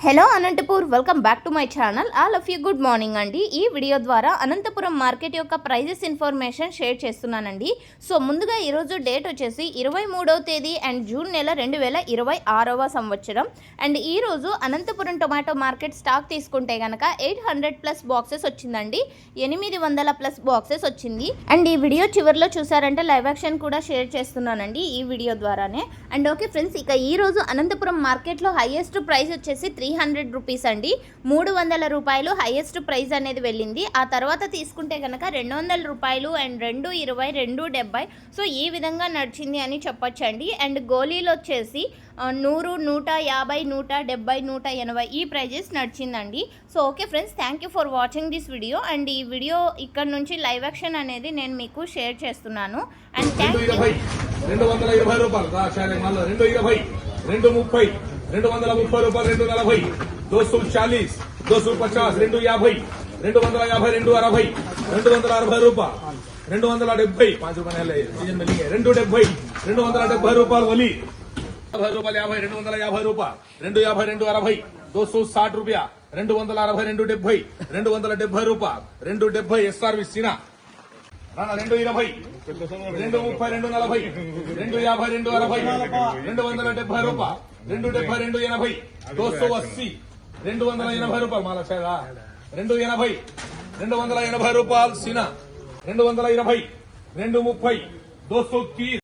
Hello Anantapur, welcome back to my channel. All of you good morning అండి. ఈ video ద్వారా Anantapuram market యొక్క prices information share చేస్తున్నానండి. So ముందుగా ఈరోజు డేట్ వచ్చేసి 23వ తేదీ అండ్ జూన్ నెల 2026వ సంవత్సరం. అండ్ ఈరోజు అనంతపురం టొమాటో మార్కెట్ స్టాక్ తీసుకుంటే కనుక 800+ బాక్సెస్ వచ్చిందండి. 800+ బాక్సెస్ వచ్చింది. అండ్ ఈ వీడియో చివరిలో చూసారంటే లైవ్ యాక్షన్ కూడా షేర్ చేస్తున్నానండి ఈ వీడియో ద్వారానే. అండ్ ఓకే ఫ్రెండ్స్, ఇక ఈరోజు అనంతపురం మార్కెట్లో హైయెస్ట్ ప్రైస్ వచ్చేసి 300 రూపీస్ అండి. 300 రూపాయలు హైయెస్ట్ ప్రైస్ అనేది వెళ్ళింది. ఆ తర్వాత తీసుకుంటే కనుక 200 రూపాయలు అండ్ 220, 270. సో ఈ విధంగా నడిచింది అని చెప్పొచ్చండి. అండ్ గోళీలు వచ్చేసి 100, 150, 170, 180 ఈ ప్రైజెస్ నడిచిందండి. So okay friends, thank you for watching this video. And ఈ వీడియో ఇక్కడ నుంచి లైవ్ యాక్షన్ అనేది నేను మీకు షేర్ చేస్తున్నాను. And thank you. 220 రూపాయలు 220, 230, 230 రూపాయలు, 240, 240, 250, 250, 250, 260, 260 రూపాయలు, 270, 5 రూపాయలు, 270, 270 రూపాయలు వలి, 50 రూపాయలు, 50, 250 రూపాయలు, 250, 260, 260 రూపాయ, 260, 270, 270 రూపాయలు, 270 ఎస్ఆర్ విసినా 220, 230, 240, 250, 260, 270 రూపాయలు, 270, 280, 280, 280 రూపాయలు మాల 280, 280 రూపాయలు సినా, 220, 230, 230